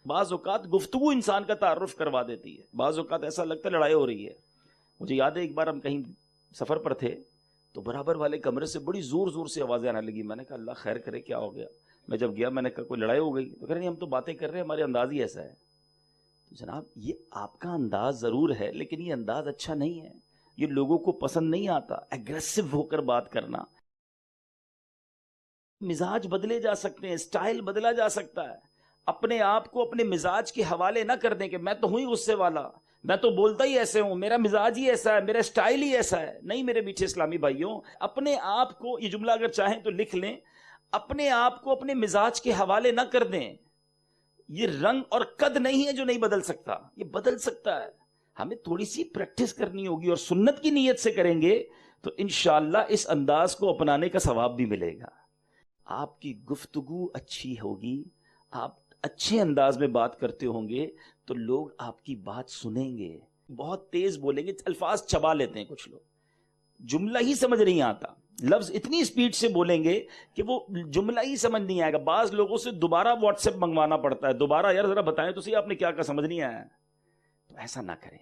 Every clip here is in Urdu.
بعض اوقات گفتگو انسان کا تعارف کروا دیتی ہے، بعض اوقات ایسا لگتا ہے لڑائی ہو رہی ہے. مجھے یاد ہے ایک بار ہم کہیں سفر پر تھے تو برابر والے کمرے سے بڑی زور زور سے آوازیں آنے لگی. میں نے کہا اللہ خیر کرے کیا ہو گیا. میں جب گیا میں نے کہا کوئی لڑائی ہو گئی؟ تو کہہ رہے نہیں ہم تو باتیں کر رہے ہیں، ہمارے انداز ہی ایسا ہے. تو جناب یہ آپ کا انداز ضرور ہے لیکن یہ انداز اچھا نہیں ہے، یہ لوگوں کو پسند نہیں آتا. ایگریسو ہو کر بات کرنا، مزاج بدلے جا سکتے ہیں، سٹائل بدلا جا سکتا ہے. اپنے آپ کو اپنے مزاج کے حوالے نہ کر دیں کہ میں تو ہوں ہی غصے والا، میں تو بولتا ہی ایسے ہوں، میرا مزاج ہی ایسا ہے، میرا سٹائل ہی ایسا ہے. نہیں میرے میٹھے اسلامی بھائیوں، اپنے آپ کو، یہ جملہ اگر چاہیں تو لکھ لیں، اپنے آپ کو اپنے مزاج کے حوالے نہ کر دیں. یہ رنگ اور قد نہیں ہے جو نہیں بدل سکتا، یہ بدل سکتا ہے. ہمیں تھوڑی سی پریکٹس کرنی ہوگی اور سنت کی نیت سے کریں گے تو انشاءاللہ اس انداز کو اپنانے کا ثواب بھی ملے گا. آپ کی گفتگو اچھی ہوگی، آپ اچھے انداز میں بات کرتے ہوں گے تو لوگ آپ کی بات سنیں گے. بہت تیز بولیں گے، الفاظ چبا لیتے ہیں کچھ لوگ، جملہ ہی سمجھ نہیں آتا، لفظ اتنی سپیڈ سے بولیں گے کہ وہ جملہ ہی سمجھ نہیں آئے گا. بعض لوگوں سے دوبارہ واٹس ایپ منگوانا پڑتا ہے، دوبارہ یار ذرا بتائیں تو صحیح آپ نے کیا کہا، سمجھ نہیں آیا. تو ایسا نہ کریں،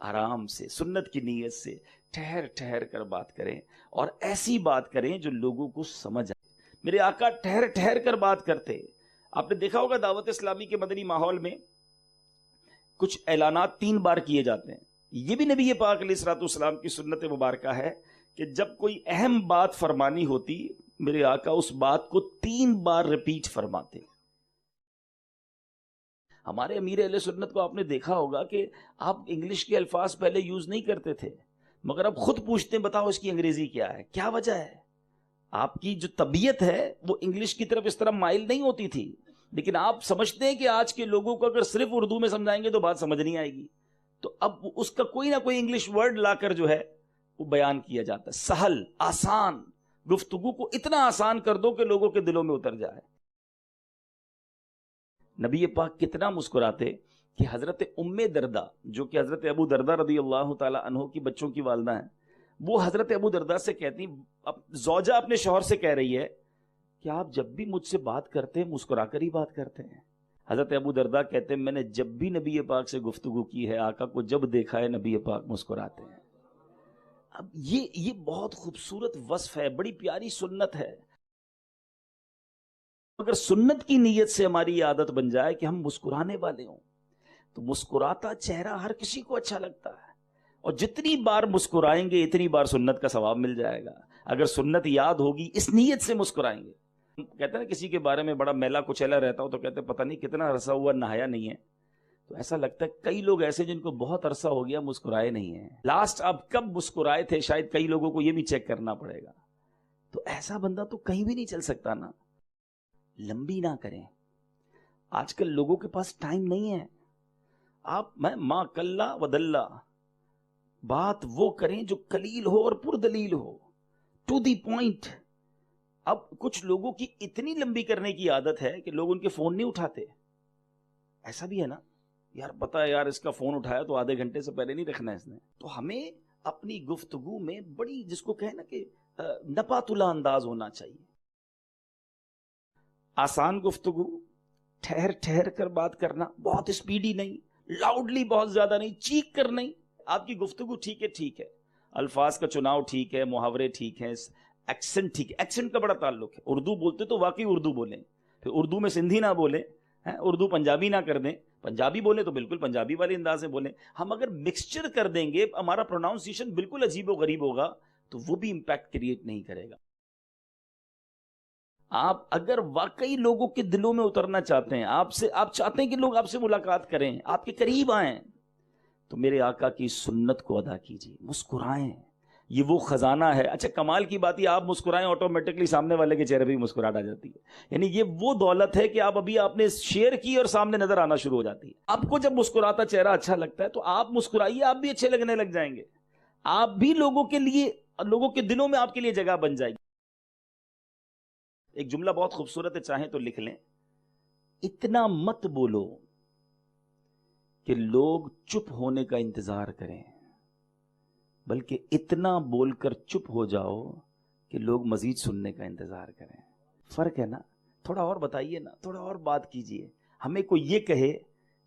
آرام سے سنت کی نیت سے ٹھہر ٹھہر کر بات کریں اور ایسی بات کریں جو لوگوں کو سمجھ آئے. میرے آقا ٹھہر ٹھہر کر بات کرتے. آپ نے دیکھا ہوگا دعوت اسلامی کے مدنی ماحول میں کچھ اعلانات 3 بار کیے جاتے ہیں. یہ بھی نبی پاک علیہ الصلوۃ والسلام کی سنت مبارکہ ہے کہ جب کوئی اہم بات فرمانی ہوتی میرے آقا اس بات کو 3 بار ریپیٹ فرماتے. ہمارے امیر اہل سنت کو آپ نے دیکھا ہوگا کہ آپ انگلش کے الفاظ پہلے یوز نہیں کرتے تھے، مگر اب خود پوچھتے ہیں بتاؤ اس کی انگریزی کیا ہے. کیا وجہ ہے؟ آپ کی جو طبیعت ہے وہ انگلش کی طرف اس طرح مائل نہیں ہوتی تھی، لیکن آپ سمجھتے ہیں کہ آج کے لوگوں کو اگر صرف اردو میں سمجھائیں گے تو بات سمجھ نہیں آئے گی، تو اب اس کا کوئی نہ کوئی انگلش ورڈ لا کر جو ہے وہ بیان کیا جاتا ہے. سہل، آسان، گفتگو کو اتنا آسان کر دو کہ لوگوں کے دلوں میں اتر جائے. نبی پاک کتنا مسکراتے کہ حضرت ام دردہ جو کہ حضرت ابو دردہ رضی اللہ تعالی عنہ کی بچوں کی والدہ ہیں، وہ حضرت ابو دردہ سے کہتی، زوجہ اپنے شوہر سے کہہ رہی ہے کہ آپ جب بھی مجھ سے بات کرتے ہیں مسکرا کر ہی بات کرتے ہیں. حضرت ابو دردہ کہتے ہیں میں نے جب بھی نبی پاک سے گفتگو کی ہے، آقا کو جب دیکھا ہے نبی پاک مسکراتے ہیں. اب یہ بہت خوبصورت وصف ہے، بڑی پیاری سنت ہے. اگر سنت کی نیت سے ہماری یہ عادت بن جائے کہ ہم مسکرانے والے ہوں تو مسکراتا چہرہ ہر کسی کو اچھا لگتا ہے، اور جتنی بار مسکرائیں گے اتنی بار سنت کا ثواب مل جائے گا. اگر سنت یاد ہوگی اس نیت سے مسکرائیں گے. کہتے ہیں کسی کے بارے میں بڑا میلا کچیلا رہتا ہو تو کہتے ہیں پتہ نہیں کتنا عرصہ ہوا نہایا نہیں ہے. تو ایسا لگتا ہے کئی لوگ ایسے جن کو بہت عرصہ ہو گیا مسکرائے نہیں ہیں، لاسٹ آپ کب مسکرائے تھے شاید کئی لوگوں کو یہ بھی چیک کرنا پڑے گا. تو ایسا بندہ تو کہیں بھی نہیں چل سکتا نا. لمبی نہ کریں، آج کل لوگوں کے پاس ٹائم نہیں ہے. آپ میں ما کلا ودلہ، بات وہ کریں جو قلیل ہو اور پردلیل ہو، ٹو دی پوائنٹ. اب کچھ لوگوں کی اتنی لمبی کرنے کی عادت ہے کہ لوگ ان کے فون نہیں اٹھاتے. ایسا بھی ہے نا، یار پتہ ہے یار اس کا فون اٹھایا تو آدھے گھنٹے سے پہلے نہیں رکھنا اس نے. تو ہمیں اپنی گفتگو میں بڑی جس کو کہیں نا کہ نپاتلا انداز ہونا چاہیے. آسان گفتگو، ٹھہر ٹھہر کر بات کرنا، بہت اسپیڈی نہیں، لاؤڈلی بہت زیادہ نہیں، چیخ کر نہیں. آپ کی گفتگو ٹھیک ہے، ٹھیک ہے، الفاظ کا چناؤ ٹھیک ہے، محاورے ٹھیک ہیں، ایکسنٹ ٹھیک ہے. ایکسنٹ کا بڑا تعلق ہے. اردو بولتے تو واقعی اردو بولیں، پھر اردو میں سندھی نہ بولیں، اردو پنجابی نہ کر دیں. پنجابی بولیں تو بالکل پنجابی والے انداز میں بولیں. ہم اگر مکسچر کر دیں گے، ہمارا پروناؤنسیشن بالکل عجیب و غریب ہوگا تو وہ بھی امپیکٹ کریٹ نہیں کرے گا. آپ اگر واقعی لوگوں کے دلوں میں اترنا چاہتے ہیں، آپ چاہتے ہیں کہ لوگ آپ سے ملاقات کریں، آپ کے قریب آئیں، تو میرے آقا کی سنت کو ادا کیجیے، مسکرائیں. یہ وہ خزانہ ہے. اچھا کمال کی بات یہ آپ مسکرائیں آٹومیٹکلی سامنے والے کے چہرے پہ مسکراہٹ آ جاتی ہے. یعنی یہ وہ دولت ہے کہ آپ نے شیئر کی اور سامنے نظر آنا شروع ہو جاتی ہے. آپ کو جب مسکراتا چہرہ اچھا لگتا ہے تو آپ مسکرائیے، آپ بھی اچھے لگنے لگ جائیں گے، آپ بھی لوگوں کے دلوں میں آپ کے لیے جگہ بن جائے گی. ایک جملہ بہت خوبصورت ہے، چاہیں تو لکھ لیں. اتنا مت بولو کہ لوگ چپ ہونے کا انتظار کریں، بلکہ اتنا بول کر چپ ہو جاؤ کہ لوگ مزید سننے کا انتظار کریں. فرق ہے نا. تھوڑا اور بتائیے نا، تھوڑا اور بات کیجیے. ہمیں کوئی یہ کہے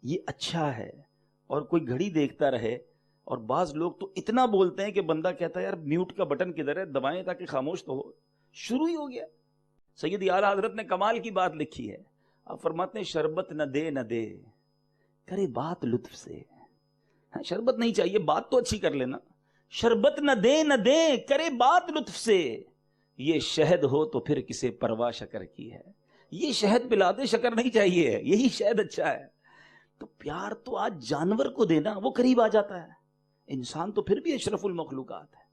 یہ اچھا ہے اور کوئی گھڑی دیکھتا رہے، اور بعض لوگ تو اتنا بولتے ہیں کہ بندہ کہتا ہے یار میوٹ کا بٹن کدھر ہے، دبائیں تاکہ خاموش تو ہو، شروع ہی ہو گیا۔ سید اعلیٰ حضرت نے کمال کی بات لکھی ہے، آپ فرماتے ہیں شربت نہ دے نہ دے کرے بات لطف سے۔ شربت نہیں چاہیے، بات تو اچھی کر لینا۔ شربت نہ دے نہ دے کرے بات لطف سے، یہ شہد ہو تو پھر کسے پرواہ شکر کی ہے۔ یہ شہد پلا دے، شکر نہیں چاہیے، یہی شہد اچھا ہے۔ تو پیار تو آج جانور کو دینا، وہ قریب آ جاتا ہے، انسان تو پھر بھی اشرف المخلوقات ہے۔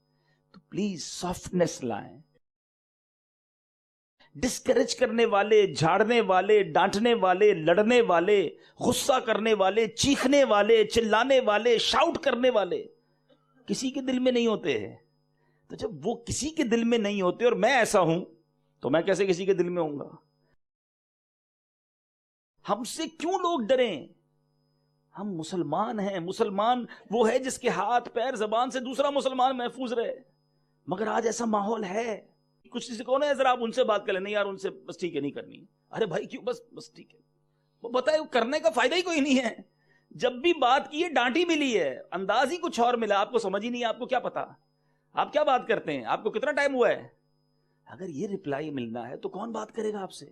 تو پلیز سافٹنس لائیں۔ ڈسکریج کرنے والے، جھاڑنے والے، ڈانٹنے والے، لڑنے والے، غصہ کرنے والے، چیخنے والے، چلانے والے، شاؤٹ کرنے والے کسی کے دل میں نہیں ہوتے ہیں۔ تو جب وہ کسی کے دل میں نہیں ہوتے، اور میں ایسا ہوں تو میں کیسے کسی کے دل میں ہوں گا؟ ہم سے کیوں لوگ ڈریں؟ ہم مسلمان ہیں۔ مسلمان وہ ہے جس کے ہاتھ پیر زبان سے دوسرا مسلمان محفوظ رہے، مگر آج ایسا ماحول ہے۔ کچھ کسی کو ذرا آپ ان سے بات کر لیں، نہیں یار ان سے بس ٹھیک ہے نہیں کرنی۔ ارے بھائی کیوں؟ بس ٹھیک ہے، وہ بتائے کرنے کا فائدہ ہی کوئی نہیں ہے۔ جب بھی بات کی ہے ڈانٹی ملی ہے، انداز ہی کچھ اور ملا، آپ کو سمجھ ہی نہیں ہے، آپ کو کیا پتا آپ کیا بات کرتے ہیں، آپ کو کتنا ٹائم ہوا ہے۔ اگر یہ ریپلائی ملنا ہے تو کون بات کرے گا آپ سے؟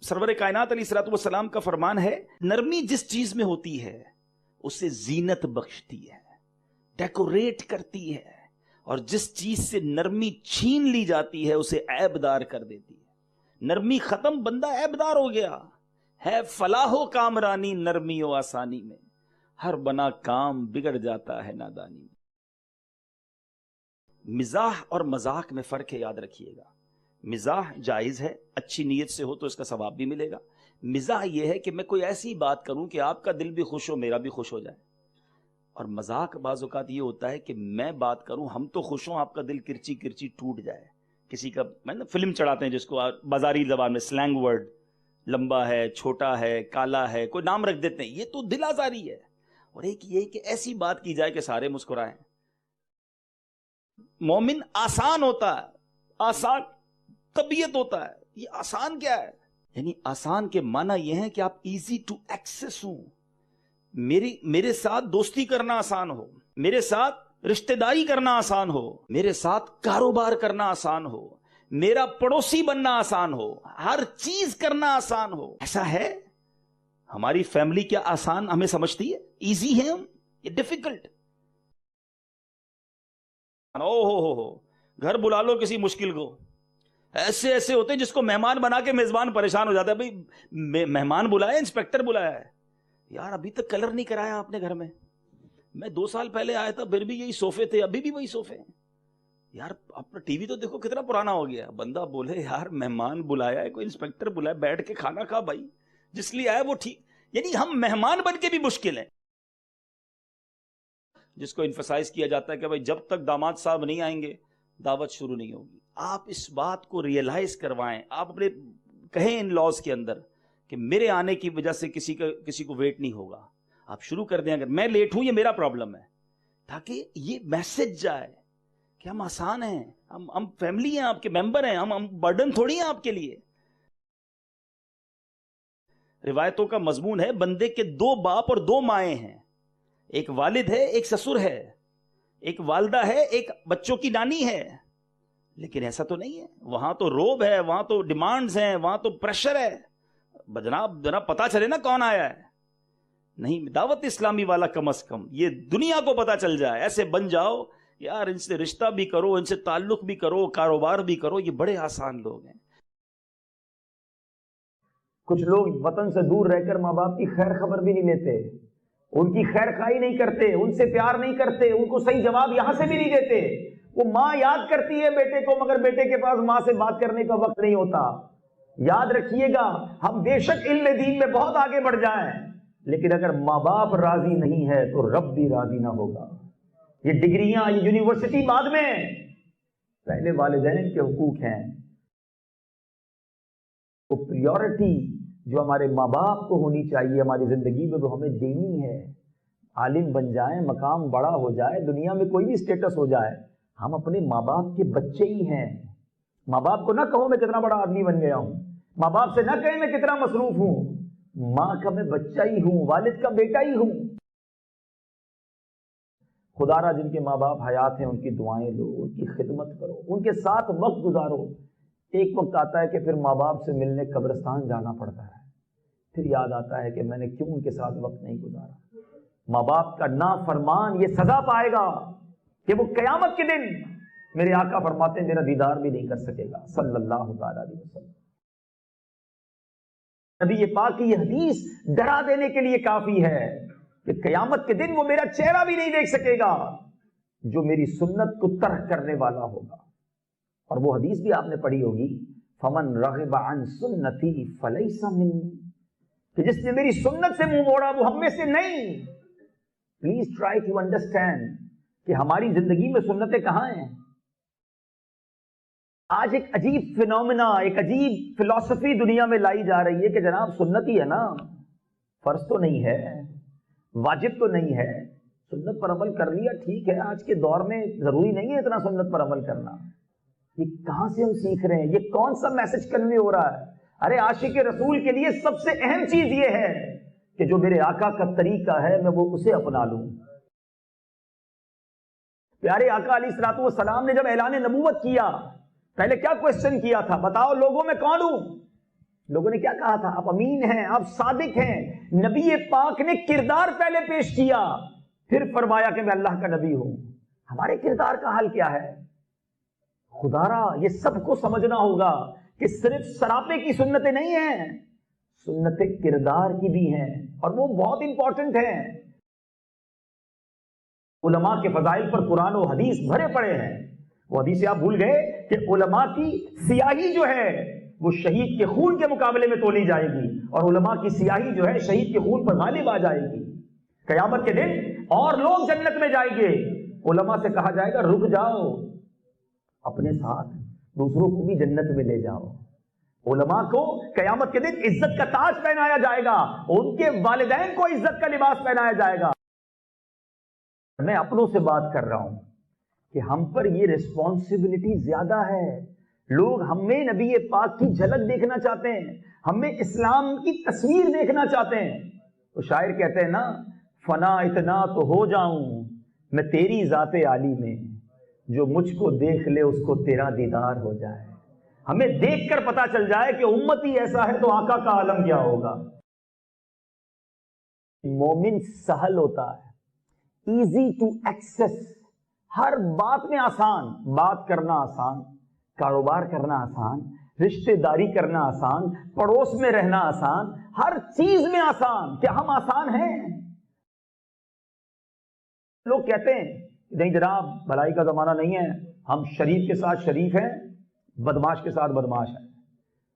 سرور کائنات علیہ الصلوۃ والسلام کا فرمان ہے، نرمی جس چیز میں ہوتی ہے اسے زینت بخشتی ہے، ڈیکوریٹ کرتی ہے، اور جس چیز سے نرمی چھین لی جاتی ہے اسے عیب دار کر دیتی ہے۔ نرمی ختم، بندہ عیب دار ہو گیا ہے۔ فلاح و کامرانی نرمی و آسانی میں، ہر بنا کام بگڑ جاتا ہے نادانی میں۔ مزاح اور مذاق میں فرق ہے، یاد رکھیے گا۔ مزاح جائز ہے، اچھی نیت سے ہو تو اس کا ثواب بھی ملے گا۔ مزاح یہ ہے کہ میں کوئی ایسی بات کروں کہ آپ کا دل بھی خوش ہو، میرا بھی خوش ہو جائے۔ اور مذاق بعض اوقات یہ ہوتا ہے کہ میں بات کروں، ہم تو خوش ہوں، آپ کا دل کرچی کرچی ٹوٹ جائے۔ کسی کا فلم چڑھاتے ہیں جس کو بازاری زبان میں سلینگ ورڈ، لمبا ہے، چھوٹا ہے، کالا ہے، کوئی نام رکھ دیتے ہیں، یہ تو دل آزاری ہے۔ اور ایک یہ کہ ایسی بات کی جائے کہ سارے مسکرائیں۔ مومن آسان ہوتا ہے، آسان طبیعت ہوتا ہے۔ یہ آسان کیا ہے؟ یعنی آسان کے معنی یہ ہے کہ آپ ایزی ٹو ایکسس ہوں، میرے ساتھ دوستی کرنا آسان ہو، میرے ساتھ رشتہ داری کرنا آسان ہو، میرے ساتھ کاروبار کرنا آسان ہو، میرا پڑوسی بننا آسان ہو، ہر چیز کرنا آسان ہو۔ ایسا ہے؟ ہماری فیملی کیا آسان ہمیں سمجھتی ہے؟ ایزی ہے ہم، یہ ڈیفیکلٹ۔ ہو گھر بلا لو کسی مشکل کو، ایسے ایسے ہوتے ہیں جس کو مہمان بنا کے میزبان پریشان ہو جاتا ہے۔ بھائی مہمان بلایا، انسپیکٹر بلایا ہے، یار ابھی تک کلر نہیں کرایا آپ نے گھر میں، میں 2 سال پہلے آیا تھا پھر بھی یہی صوفے تھے، ابھی بھی وہی صوفے ہیں، یار اپنا ٹی وی تو دیکھو کتنا پرانا ہو گیا۔ بندہ بولے یار مہمان بلایا ہے، کوئی انسپیکٹر بلایا، بیٹھ کے کھانا کھا بھائی، جس لیے آیا وہ ٹھیک۔ یعنی ہم مہمان بن کے بھی مشکل ہیں۔ جس کو انفسائز کیا جاتا ہے کہ بھائی جب تک داماد صاحب نہیں آئیں گے دعوت شروع نہیں ہوگی۔ آپ اس بات کو ریئلائز کروائیں، آپ اپنے کہیں ان لاز کے اندر کہ میرے آنے کی وجہ سے کسی کو ویٹ نہیں ہوگا، آپ شروع کر دیں اگر میں لیٹ ہوں یہ میرا پرابلم ہے، تاکہ یہ میسج جائے کہ ہم آسان ہیں، ہم فیملی ہیں، آپ کے ممبر ہیں، ہم برڈن تھوڑی ہیں آپ کے لیے۔ روایتوں کا مضمون ہے بندے کے 2 باپ اور 2 مائیں ہیں، ایک والد ہے ایک سسر ہے، ایک والدہ ہے ایک بچوں کی نانی ہے۔ لیکن ایسا تو نہیں ہے، وہاں تو روب ہے، وہاں تو ڈیمانڈز ہیں، وہاں تو پریشر ہے۔ جناب پتا چلے نا کون آیا ہے۔ نہیں، دعوت اسلامی والا کم از کم یہ دنیا کو پتا چل جائے، ایسے بن جاؤ یار، ان سے رشتہ بھی کرو، ان سے تعلق بھی کرو، کاروبار بھی کرو، یہ بڑے آسان لوگ ہیں۔ کچھ لوگ وطن سے دور رہ کر ماں باپ کی خیر خبر بھی نہیں لیتے، ان کی خیر خواہی نہیں کرتے، ان سے پیار نہیں کرتے، ان کو صحیح جواب یہاں سے بھی نہیں دیتے۔ وہ ماں یاد کرتی ہے بیٹے کو، مگر بیٹے کے پاس ماں سے بات کرنے کا وقت نہیں ہوتا۔ یاد رکھیے گا، ہم بے شک علم دین میں بہت آگے بڑھ جائیں، لیکن اگر ماں باپ راضی نہیں ہے تو رب بھی راضی نہ ہوگا۔ یہ ڈگریاں، یہ یونیورسٹی بعد میں، پہلے والدین کے حقوق ہیں۔ وہ پریورٹی جو ہمارے ماں باپ کو ہونی چاہیے ہماری زندگی میں، وہ ہمیں دینی ہے۔ عالم بن جائیں، مقام بڑا ہو جائے، دنیا میں کوئی بھی اسٹیٹس ہو جائے، ہم اپنے ماں باپ کے بچے ہی ہیں۔ ماں باپ کو نہ کہو میں کتنا بڑا آدمی بن گیا ہوں، ماں باپ سے نہ کہیں میں کتنا مصروف ہوں، ماں کا میں بچہ ہی ہوں، والد کا بیٹا ہی ہوں۔ خدا را جن کے ماں باپ حیات ہیں ان کی دعائیں لو، ان کی خدمت کرو، ان کے ساتھ وقت گزارو۔ ایک وقت آتا ہے کہ پھر ماں باپ سے ملنے قبرستان جانا پڑتا ہے، پھر یاد آتا ہے کہ میں نے کیوں ان کے ساتھ وقت نہیں گزارا۔ ماں باپ کا نافرمان یہ سزا پائے گا کہ وہ قیامت کے دن میرے آقا فرماتے ہیں میرا دیدار بھی نہیں کر سکے گا صلی اللہ تعالی علیہ وسلم۔ نبی پاک کی یہ حدیث ڈرا دینے کے لیے کافی ہے کہ قیامت کے دن وہ میرا چہرہ بھی نہیں دیکھ سکے گا جو میری سنت کو ترک کرنے والا ہوگا۔ اور وہ حدیث بھی آپ نے پڑھی ہوگی، فمن رغب عن سنتی فلیس منی، کہ جس نے میری سنت سے منہ موڑا وہ ہم میں سے نہیں۔ پلیز ٹرائی ٹو انڈرسٹینڈ کہ ہماری زندگی میں سنتیں کہاں ہیں۔ آج ایک عجیب فینومینا، ایک عجیب فلسفی دنیا میں لائی جا رہی ہے کہ جناب سنت ہی ہے نا، فرض تو نہیں ہے، واجب تو نہیں ہے، سنت پر عمل کر لیا ٹھیک ہے۔ آج کے دور میں ضروری نہیں ہے اتنا سنت پر عمل کرنا۔ یہ کہاں سے ہم سیکھ رہے ہیں؟ یہ کون سا میسج کنوے ہو رہا ہے؟ ارے عاشق رسول کے لیے سب سے اہم چیز یہ ہے کہ جو میرے آقا کا طریقہ ہے میں وہ اسے اپنا لوں۔ پیارے آقا علیہ الصلوۃ والسلام نے جب اعلان نبوت کیا پہلے کیا کوشچن کیا تھا؟ بتاؤ لوگوں میں کون ہوں؟ لوگوں نے کیا کہا تھا؟ آپ امین ہیں، آپ صادق ہیں۔ نبی پاک نے کردار پہلے پیش کیا، پھر فرمایا کہ میں اللہ کا نبی ہوں۔ ہمارے کردار کا حال کیا ہے؟ خدارا یہ سب کو سمجھنا ہوگا کہ صرف سراپے کی سنتیں نہیں ہیں، سنتیں کردار کی بھی ہیں، اور وہ بہت امپورٹنٹ ہیں۔ علماء کے فضائل پر قرآن و حدیث بھرے پڑے ہیں۔ وہ حدیث آپ بھول گئے کہ علماء کی سیاہی جو ہے وہ شہید کے خون کے مقابلے میں تولی جائے گی، اور علماء کی سیاہی جو ہے شہید کے خون پر غالب آ جائے گی۔ قیامت کے دن اور لوگ جنت میں جائیں گے، علماء سے کہا جائے گا رک جاؤ، اپنے ساتھ دوسروں کو بھی جنت میں لے جاؤ۔ علماء کو قیامت کے دن عزت کا تاج پہنایا جائے گا، ان کے والدین کو عزت کا لباس پہنایا جائے گا۔ میں اپنوں سے بات کر رہا ہوں کہ ہم پر یہ ریسپانسبلٹی زیادہ ہے۔ لوگ ہم میں نبی پاک کی جھلک دیکھنا چاہتے ہیں، ہم میں اسلام کی تصویر دیکھنا چاہتے ہیں۔ تو شاعر کہتے ہیں نا، فنا اتنا تو ہو جاؤں میں تیری ذات عالی میں، جو مجھ کو دیکھ لے اس کو تیرا دیدار ہو جائے۔ ہمیں دیکھ کر پتا چل جائے کہ امتی ایسا ہے تو آقا کا عالم کیا ہوگا۔ مومن سہل ہوتا ہے، ایزی ٹو ایکسس، ہر بات میں آسان، بات کرنا آسان، کاروبار کرنا آسان، رشتہ داری کرنا آسان، پڑوس میں رہنا آسان، ہر چیز میں آسان۔ کیا ہم آسان ہیں؟ لوگ کہتے ہیں نہیں جناب بھلائی کا زمانہ نہیں ہے، ہم شریف کے ساتھ شریف ہیں، بدماش کے ساتھ بدماش ہیں۔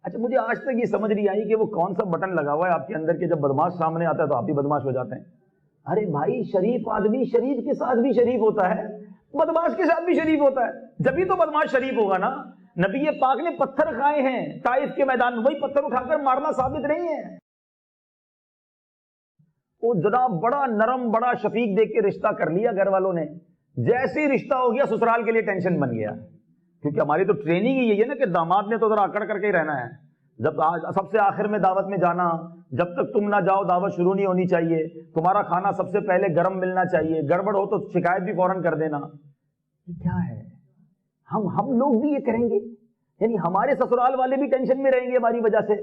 اچھا مجھے آج تک یہ سمجھ نہیں آئی کہ وہ کون سا بٹن لگا ہوا ہے آپ کے اندر کہ جب بدماش سامنے آتا ہے تو آپ بھی بدماش ہو جاتے ہیں۔ ارے بھائی شریف آدمی شریف کے ساتھ بھی شریف ہوتا ہے، بدماش کے ساتھ بھی شریف ہوتا ہے، جبھی تو بدماش شریف ہوگا نا۔ نبی پاک نے پتھر کھائے ہیں طائف کے میدان میں، وہی پتھر اٹھا کر مارنا ثابت نہیں ہے۔ وہ جناب بڑا نرم بڑا شفیق دیکھ کے رشتہ کر لیا گھر والوں نے، جیسے ہی رشتہ ہو گیا سسرال کے لیے ٹینشن بن گیا، کیونکہ ہماری تو ٹریننگ ہی یہی ہے نا کہ داماد نے تو ذرا اکڑ کر کے ہی رہنا ہے۔ جب سب سے آخر میں دعوت میں جانا، جب تک تم نہ جاؤ دعوت شروع نہیں ہونی چاہیے، تمہارا کھانا سب سے پہلے گرم ملنا چاہیے، گڑبڑ ہو تو شکایت بھی فوراً کر دینا۔ یہ کیا ہے؟ ہم لوگ بھی یہ کریں گے؟ یعنی ہمارے سسرال والے بھی ٹینشن میں رہیں گے ہماری وجہ سے؟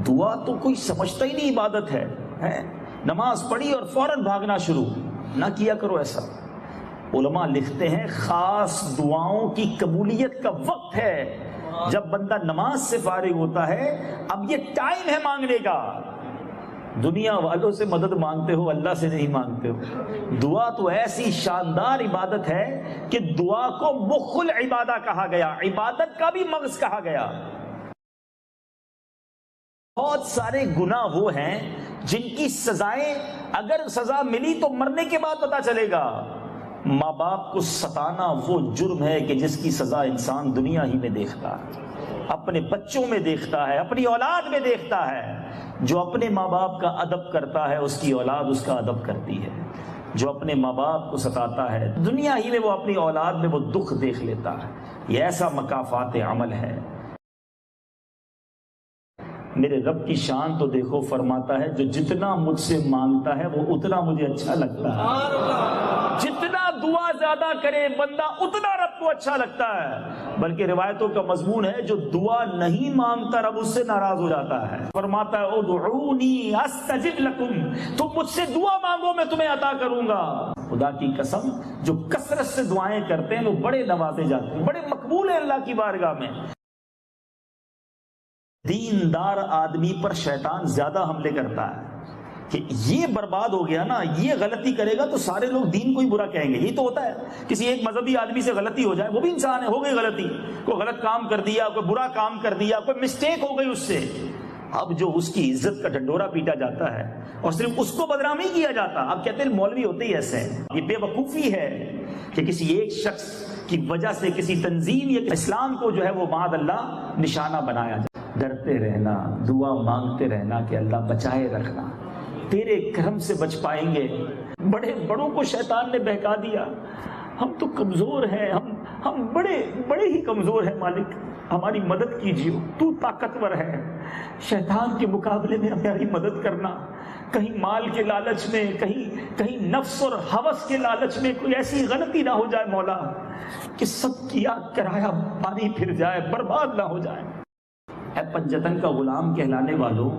دعا تو کوئی سمجھتا ہی نہیں عبادت ہے، نماز پڑھی اور فوراً بھاگنا شروع نہ کیا کرو ایسا۔ علماء لکھتے ہیں خاص دعاؤں کی قبولیت کا وقت ہے جب بندہ نماز سے فارغ ہوتا ہے، اب یہ ٹائم ہے مانگنے کا۔ دنیا والوں سے مدد مانگتے ہو، اللہ سے نہیں مانگتے ہو۔ دعا تو ایسی شاندار عبادت ہے کہ دعا کو مخ العبادہ کہا گیا، عبادت کا بھی مغز کہا گیا۔ بہت سارے گناہ وہ ہیں جن کی سزائیں اگر سزا ملی تو مرنے کے بعد پتہ چلے گا۔ ماں باپ کو ستانا وہ جرم ہے کہ جس کی سزا انسان دنیا ہی میں دیکھتا ہے، اپنے بچوں میں دیکھتا ہے، اپنی اولاد میں دیکھتا ہے۔ جو اپنے ماں باپ کا ادب کرتا ہے اس کی اولاد اس کا ادب کرتی ہے، جو اپنے ماں باپ کو ستاتا ہے دنیا ہی میں وہ اپنی اولاد میں وہ دکھ دیکھ لیتا ہے۔ یہ ایسا مکافات عمل ہے۔ میرے رب کی شان تو دیکھو، فرماتا ہے جو جتنا مجھ سے مانگتا ہے وہ اتنا مجھے اچھا لگتا ہے۔ جتنا دعا زیادہ کرے بندہ اتنا رب کو اچھا لگتا ہے۔ بلکہ روایتوں کا مضمون ہے جو دعا نہیں مانگتا رب اس سے ناراض ہو جاتا ہے۔ فرماتا ہے ادعونی استجب لکم، تم مجھ سے دعا مانگو میں تمہیں عطا کروں گا۔ خدا کی قسم جو کثرت سے دعائیں کرتے ہیں وہ بڑے نوازے جاتے ہیں، بڑے مقبول ہیں اللہ کی بارگاہ میں۔ دیندار آدمی پر شیطان زیادہ حملے کرتا ہے کہ یہ برباد ہو گیا نا، یہ غلطی کرے گا تو سارے لوگ دین کو ہی برا کہیں گے۔ یہی تو ہوتا ہے، کسی ایک مذہبی آدمی سے غلطی ہو جائے، وہ بھی انسان ہے، ہو گئی غلطی، کوئی غلط کام کر دیا، کوئی برا کام کر دیا، کوئی مسٹیک ہو گئی اس سے، اب جو اس کی عزت کا ڈنڈورا پیٹا جاتا ہے اور صرف اس کو بدنام نہیں کیا جاتا۔ اب کہتے ہیں مولوی ہوتے ہی ایسے ہیں، یہ بے وقوفی ہے کہ کسی ایک شخص کی وجہ سے کسی تنظیم یا اسلام کو جو ہے وہ معاذ اللہ نشانہ بنایا جائے۔ ڈرتے رہنا، دعا مانگتے رہنا کہ اللہ بچائے رکھنا، تیرے کرم سے بچ پائیں گے۔ بڑے بڑوں کو شیطان نے بہکا دیا، ہم تو کمزور ہیں، ہم بڑے ہی کمزور ہیں، مالک ہماری مدد کیجیے، تو طاقتور ہے۔ شیطان کے مقابلے میں ہماری مدد کرنا، کہیں مال کے لالچ میں، کہیں نفس اور ہوس کے لالچ میں کوئی ایسی غلطی نہ ہو جائے مولا کہ سب کیا کرایہ پانی پھر جائے، برباد نہ ہو جائے۔ اے پنجتن کا غلام کہلانے والوں،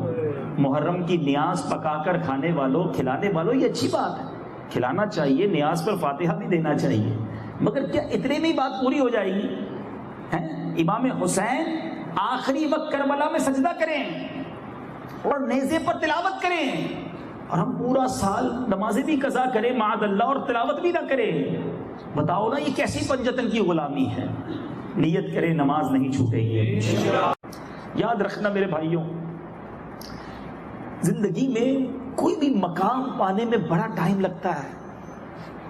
محرم کی نیاز پکا کر کھانے والوں، کھلانے والوں، یہ اچھی بات ہے، کھلانا چاہیے، نیاز پر فاتحہ بھی دینا چاہیے، مگر کیا اتنے میں بات پوری ہو جائے گی؟ امام حسین آخری وقت کربلا میں سجدہ کریں اور نیزے پر تلاوت کریں اور ہم پورا سال نمازیں بھی قضا کریں معاذ اللہ اور تلاوت بھی نہ کریں؟ بتاؤ نا یہ کیسی پنجتن کی غلامی ہے؟ نیت کریں نماز نہیں چھوٹے گی۔ یاد رکھنا میرے بھائیوں، زندگی میں کوئی بھی مقام پانے میں بڑا ٹائم لگتا ہے،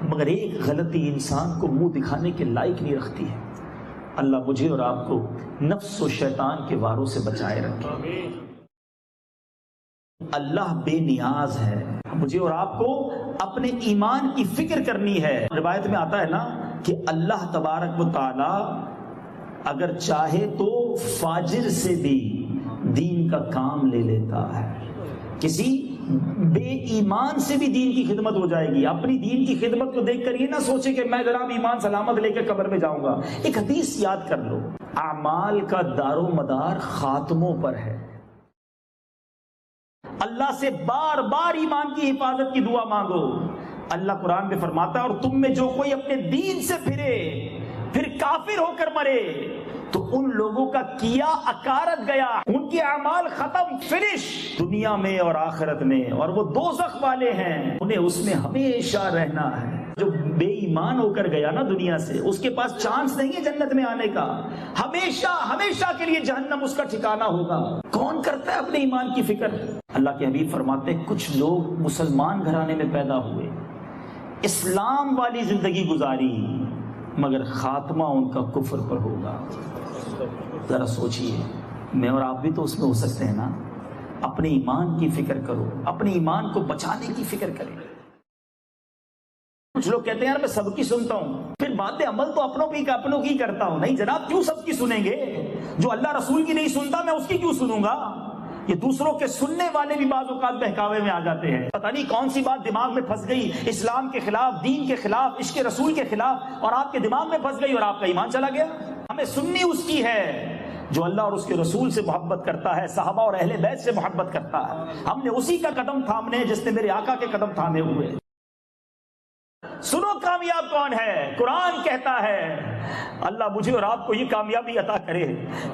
مگر ایک غلطی انسان کو منہ دکھانے کے لائق نہیں رکھتی ہے۔ اللہ مجھے اور آپ کو نفس و شیطان کے واروں سے بچائے رکھے۔ اللہ بے نیاز ہے، مجھے اور آپ کو اپنے ایمان کی فکر کرنی ہے۔ روایت میں آتا ہے نا کہ اللہ تبارک و تعالی اگر چاہے تو فاجر سے بھی دین کا کام لے لیتا ہے، کسی بے ایمان سے بھی دین کی خدمت ہو جائے گی۔ اپنی دین کی خدمت کو دیکھ کر یہ نہ سوچے کہ میں جناب ایمان سلامت لے کے قبر میں جاؤں گا۔ ایک حدیث یاد کر لو، اعمال کا دار و مدار خاتموں پر ہے۔ اللہ سے بار بار ایمان کی حفاظت کی دعا مانگو۔ اللہ قرآن میں فرماتا ہے اور تم میں جو کوئی اپنے دین سے پھرے پھر کافر ہو کر مرے تو ان لوگوں کا کیا اکارت گیا، ان کے اعمال ختم، فنش، دنیا میں اور آخرت میں، اور وہ دوزخ والے ہیں، انہیں اس میں ہمیشہ رہنا ہے۔ جو بے ایمان ہو کر گیا نا دنیا سے، اس کے پاس چانس نہیں ہے جنت میں آنے کا، ہمیشہ کے لیے جہنم اس کا ٹھکانہ ہوگا۔ کون کرتا ہے اپنے ایمان کی فکر؟ اللہ کے حبیب فرماتے ہیں کچھ لوگ مسلمان گھرانے میں پیدا ہوئے، اسلام والی زندگی گزاری، مگر خاتمہ ان کا کفر پر ہوگا۔ ذرا سوچئے، میں اور آپ بھی تو اس میں ہو سکتے ہیں نا۔ اپنے ایمان کی فکر کرو، اپنے ایمان کو بچانے کی فکر کریں۔ کچھ لوگ کہتے ہیں یار میں سب کی سنتا ہوں، پھر بات عمل تو اپنوں کی کرتا ہوں۔ نہیں جناب، کیوں سب کی سنیں گے؟ جو اللہ رسول کی نہیں سنتا میں اس کی کیوں سنوں گا؟ یہ دوسروں کے سننے والے بھی بعض اوقات بہکاوے میں آ جاتے ہیں، پتہ نہیں کون سی بات دماغ میں پھنس گئی، اسلام کے خلاف، دین کے خلاف، عشق رسول کے خلاف، اور آپ کے دماغ میں پھنس گئی اور آپ کا ایمان چلا گیا۔ ہمیں سننی اس کی ہے جو اللہ اور اس کے رسول سے محبت کرتا ہے، صحابہ اور اہل بیت سے محبت کرتا ہے۔ ہم نے اسی کا قدم تھامنے جس نے میرے آقا کے قدم تھامے ہوئے۔ سنو کامیاب کون ہے؟ قرآن کہتا ہے، اللہ مجھے اور آپ کو یہ کامیابی عطا کرے۔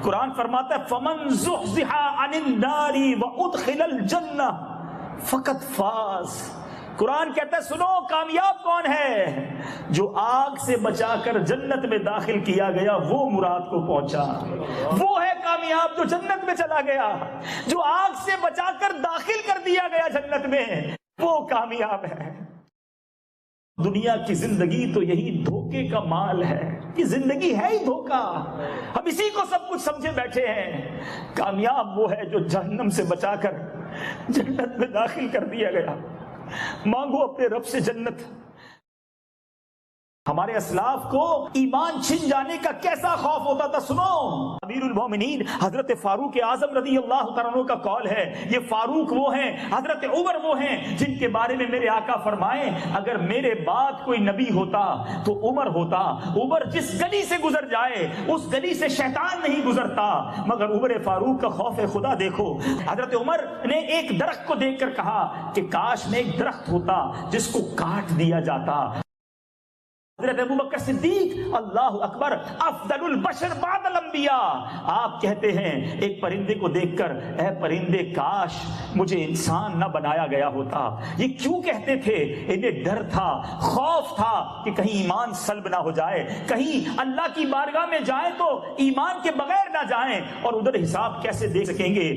قرآن فرماتا ہے فَمَنْ زُحْزِحَ عَنِ النَّارِ وَأُدْخِلَ الْجَنَّةَ فَقَدْ فَازَ۔ قرآن کہتا ہے سنو کامیاب کون ہے؟ جو آگ سے بچا کر جنت میں داخل کیا گیا وہ مراد کو پہنچا۔ وہ ہے کامیاب جو جنت میں چلا گیا، جو آگ سے بچا کر داخل کر دیا گیا جنت میں، وہ کامیاب ہے۔ دنیا کی زندگی تو یہی دھوکے کا مال ہے، یہ زندگی ہے ہی دھوکا، ہم اسی کو سب کچھ سمجھے بیٹھے ہیں۔ کامیاب وہ ہے جو جہنم سے بچا کر جنت میں داخل کر دیا گیا۔ مانگو اپنے رب سے جنت، ہمارے اسلاف کو ایمان چھن جانے کا کیسا خوف ہوتا تھا. سنو, امیر المومنین حضرت فاروق اعظم رضی اللہ تعالیٰ عنہ کا قول ہے. یہ فاروق وہ ہیں, حضرت عمر وہ ہیں جن کے بارے میں میرے آقا فرمائے اگر میرے بعد کوئی نبی ہوتا تو عمر ہوتا. عمر جس گلی سے گزر جائے اس گلی سے شیطان نہیں گزرتا. مگر عمر فاروق کا خوف خدا دیکھو. حضرت عمر نے ایک درخت کو دیکھ کر کہا کہ کاش میں ایک درخت ہوتا جس کو کاٹ دیا جاتا. حضرت ابوبکر صدیق اللہ اکبر افضل البشر بعد الانبیاء, آپ کہتے ہیں ایک پرندے کو دیکھ کر اے پرندے کاش مجھے انسان نہ بنایا گیا ہوتا. یہ کیوں کہتے تھے؟ انہیں ڈر تھا, خوف تھا کہ کہیں ایمان سلب نہ ہو جائے, کہیں اللہ کی بارگاہ میں جائیں تو ایمان کے بغیر نہ جائیں اور ادھر حساب کیسے دے سکیں گے.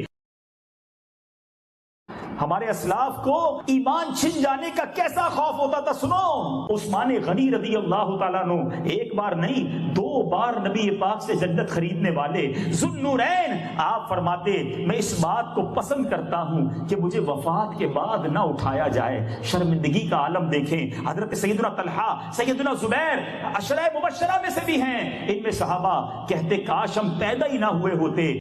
ہمارے اسلاف کو ایمان چھن جانے کا کیسا خوف ہوتا تھا. سنو, عثمان غنی رضی اللہ تعالیٰ عنہ ایک بار نہیں 2 بار نبی پاک سے جنت خریدنے والے ذوالنورین, آپ فرماتے میں اس بات کو پسند کرتا ہوں کہ مجھے وفات کے بعد نہ اٹھایا جائے. شرمندگی کا عالم دیکھیں. حضرت سیدنا طلحہ, سیدنا زبیر عشرہ مبشرہ میں سے بھی ہیں. ان میں صحابہ کہتے کاش ہم پیدا ہی نہ ہوئے ہوتے.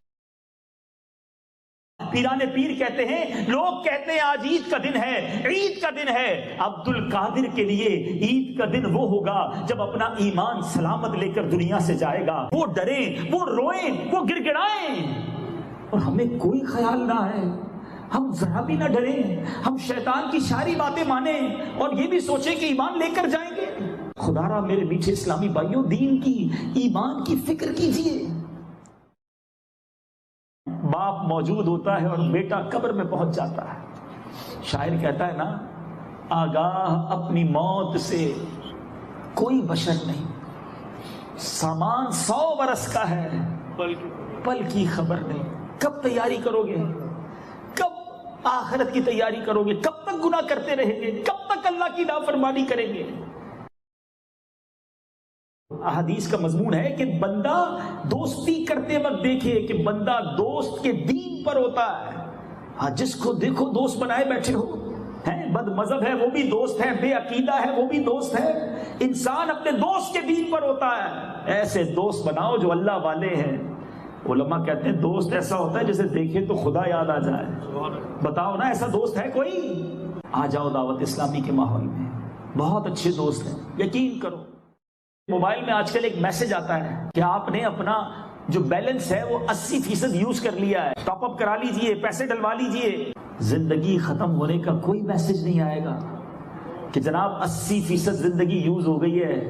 پیران پیر کہتے ہیں, لوگ کہتے ہیں آج عید کا دن ہے, عید کا دن ہے. عبد القادر کے لیے عید کا دن وہ ہوگا جب اپنا ایمان سلامت لے کر دنیا سے جائے گا. وہ ڈریں, وہ روئیں, وہ گڑ گڑائیں, اور ہمیں کوئی خیال نہ ہے, ہم ذرا بھی نہ ڈریں, ہم شیطان کی ساری باتیں مانیں اور یہ بھی سوچیں کہ ایمان لے کر جائیں گے. خدا را میرے میٹھے اسلامی بھائیوں, دین کی ایمان کی فکر کیجئے. باپ موجود ہوتا ہے اور بیٹا قبر میں پہنچ جاتا ہے. شاعر کہتا ہے نا, آگاہ اپنی موت سے کوئی بشر نہیں, سامان 100 برس کا ہے پل کی خبر نہیں. کب تیاری کرو گے, کب آخرت کی تیاری کرو گے, کب تک گناہ کرتے رہیں گے, کب تک اللہ کی نافرمانی کریں گے. احادیث کا مضمون ہے کہ بندہ دوستی کرتے وقت دیکھے کہ بندہ دوست کے دین پر ہوتا ہے. جس کو دیکھو دوست بنائے بیٹھے ہو, بد مذہب ہے وہ بھی دوست ہے, بے عقیدہ ہے وہ بھی دوست ہے. انسان اپنے دوست کے دین پر ہوتا ہے. ایسے دوست بناؤ جو اللہ والے ہیں. علماء کہتے ہیں دوست ایسا ہوتا ہے جسے دیکھے تو خدا یاد آ جائے. بتاؤ نا ایسا دوست ہے کوئی؟ آ جاؤ دعوت اسلامی کے ماحول میں, بہت اچھے دوست ہیں, یقین کرو. موبائل میں آج کل ایک میسج آتا ہے کہ آپ نے اپنا جو بیلنس ہے وہ 80% یوز کر لیا ہے, ٹاپ اپ کرا لیجئے, پیسے ڈلوا لیجئے. زندگی ختم ہونے کا کوئی میسج نہیں آئے گا کہ جناب 80% زندگی یوز ہو گئی ہے,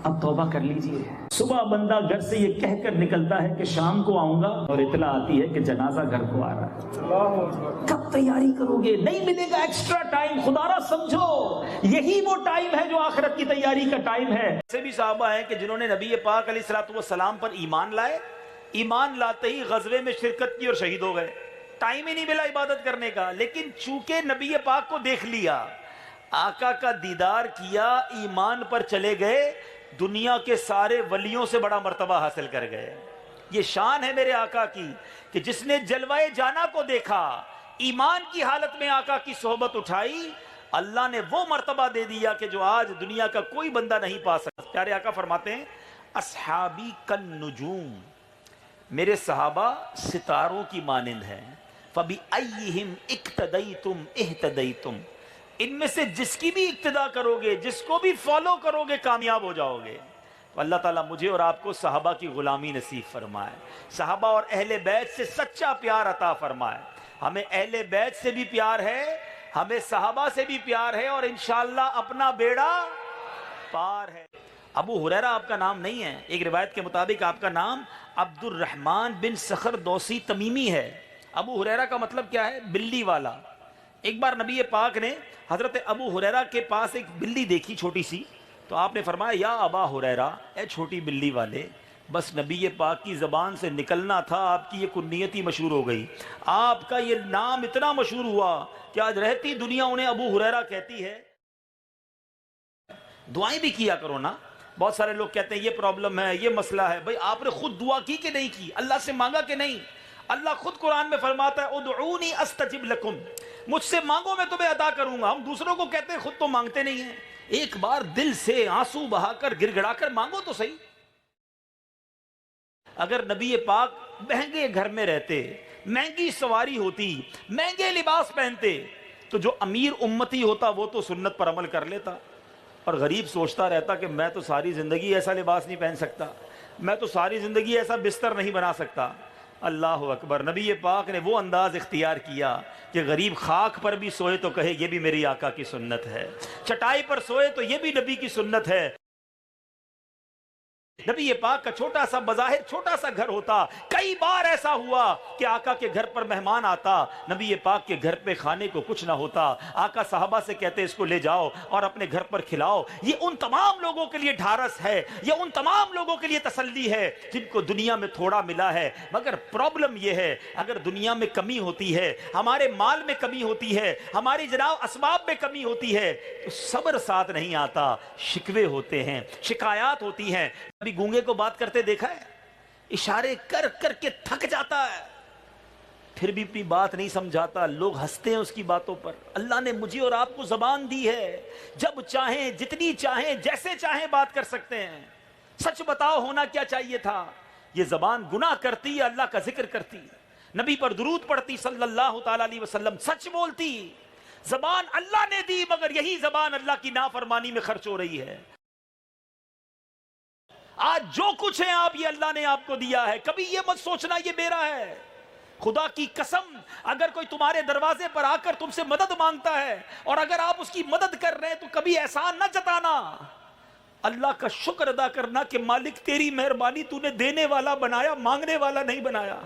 اب توبہ کر لیجئے. صبح بندہ گھر سے یہ کہہ کر نکلتا ہے کہ شام کو آؤں گا, اور اطلاع آتی ہے کہ جنازہ گھر کو آ رہا ہے. کب تیاری کرو گے؟ نہیں ملے گا ایکسٹرا ٹائم. خدا را سمجھو یہی وہ ٹائم ہے جو آخرت کی تیاری کا ٹائم ہے. ایسے بھی صحابہ ہیں کہ جنہوں نے نبی پاک علیہ الصلوۃ والسلام پر ایمان لائے, ایمان لاتے ہی غزوے میں شرکت کی اور شہید ہو گئے. ٹائم ہی نہیں ملا عبادت کرنے کا, لیکن چونکہ نبی پاک کو دیکھ لیا, آقا کا دیدار کیا, ایمان پر چلے گئے, دنیا کے سارے ولیوں سے بڑا مرتبہ حاصل کر گئے. یہ شان ہے میرے آقا کی کہ جس نے جلوہ جانا کو دیکھا, ایمان کی حالت میں آقا کی صحبت اٹھائی, اللہ نے وہ مرتبہ دے دیا کہ جو آج دنیا کا کوئی بندہ نہیں پا سکتا. پیارے آقا فرماتے ہیں اصحابی کالنجوم, میرے صحابہ ستاروں کی مانند ہیں. فَبِأَيِّهِمْ اِقْتَدَيْتُمْ اِهْتَدَيْتُمْ, ان میں سے جس کی بھی اقتدا کرو گے, جس کو بھی فالو کرو گے, کامیاب ہو جاؤ گے. تو اللہ تعالیٰ مجھے اور آپ کو صحابہ کی غلامی نصیب فرمائے, صحابہ اور اہل بیت سے سچا پیار عطا فرمائے. ہمیں اہل بیت سے بھی پیار ہے, ہمیں صحابہ سے بھی پیار ہے, اور انشاءاللہ اپنا بیڑا پار ہے. ابو ہریرہ آپ کا نام نہیں ہے, ایک روایت کے مطابق آپ کا نام عبد الرحمن بن صخر دوسی تمیمی ہے. ابو ہریرہ کا مطلب کیا ہے؟ بلی والا. ایک بار نبی پاک نے حضرت ابو ہریرہ کے پاس ایک بلی دیکھی چھوٹی سی, تو آپ نے فرمایا یا ابا ہریرہ, اے چھوٹی بلی والے. بس نبی پاک کی زبان سے نکلنا تھا, آپ کی یہ کنیت ہی مشہور ہو گئی, آپ کا یہ نام اتنا مشہور ہوا کہ آج رہتی دنیا انہیں ابو ہریرہ کہتی ہے. دعائیں بھی کیا کرو نا. بہت سارے لوگ کہتے ہیں یہ پرابلم ہے, یہ مسئلہ ہے. بھئی آپ نے خود دعا کی کہ نہیں کی؟ اللہ سے مانگا کہ نہیں؟ اللہ خود قرآن میں فرماتا ہے ادعونی استجب لکم, مجھ سے مانگو میں تمہیں عطا کروں گا. ہم دوسروں کو کہتے ہیں, خود تو مانگتے نہیں ہیں. ایک بار دل سے آنسو بہا کر گر گڑا کر مانگو تو صحیح. اگر نبی پاک مہنگے گھر میں رہتے, مہنگی سواری ہوتی, مہنگے لباس پہنتے, تو جو امیر امتی ہوتا وہ تو سنت پر عمل کر لیتا, اور غریب سوچتا رہتا کہ میں تو ساری زندگی ایسا لباس نہیں پہن سکتا, میں تو ساری زندگی ایسا بستر نہیں بنا سکتا. اللہ اکبر. نبی پاک نے وہ انداز اختیار کیا کہ غریب خاک پر بھی سوئے تو کہے یہ بھی میری آقا کی سنت ہے, چٹائی پر سوئے تو یہ بھی نبی کی سنت ہے. نبی پاک کا چھوٹا سا بظاہر چھوٹا سا گھر ہوتا, کئی بار ایسا ہوا کہ آقا کے گھر پر مہمان آتا, نبی پاک کے گھر پہ کھانے کو کچھ نہ ہوتا, آقا صحابہ سے کہتے اس کو لے جاؤ اور اپنے گھر پر کھلاؤ. یہ ان تمام لوگوں کے لیے ڈھارس ہے, یہ ان تمام لوگوں کے لیے تسلی ہے جن کو دنیا میں تھوڑا ملا ہے. مگر پرابلم یہ ہے, اگر دنیا میں کمی ہوتی ہے, ہمارے مال میں کمی ہوتی ہے, ہماری جناب اسباب میں کمی ہوتی ہے, تو صبر ساتھ نہیں آتا, شکوے ہوتے ہیں, شکایات ہوتی ہیں. ابھی گونگے کو بات کرتے دیکھا ہے, اشارے کر کر کے تھک جاتا ہے, پھر بھی اپنی بات نہیں سمجھاتا. لوگ ہنستے ہیں اس کی باتوں پر. اللہ نے مجھے اور آپ کو زبان دی ہے, جب چاہیں جتنی چاہیں جیسے چاہیں بات کر سکتے ہیں. سچ بتاؤ ہونا کیا چاہیے تھا. یہ زبان گناہ کرتی ہے, اللہ کا ذکر کرتی, نبی پر درود پڑھتی صلی اللہ تعالی علیہ وسلم, سچ بولتی. زبان اللہ نے دی, مگر یہی زبان اللہ کی نافرمانی میں خرچ ہو رہی ہے. آج جو کچھ ہے آپ, یہ اللہ نے آپ کو دیا ہے. کبھی یہ مت سوچنا یہ میرا ہے. خدا کی قسم, اگر کوئی تمہارے دروازے پر آ کر تم سے مدد مانگتا ہے اور اگر آپ اس کی مدد کر رہے ہیں تو کبھی احسان نہ جتانا, اللہ کا شکر ادا کرنا کہ مالک تیری مہربانی, تو نے دینے والا بنایا, مانگنے والا نہیں بنایا.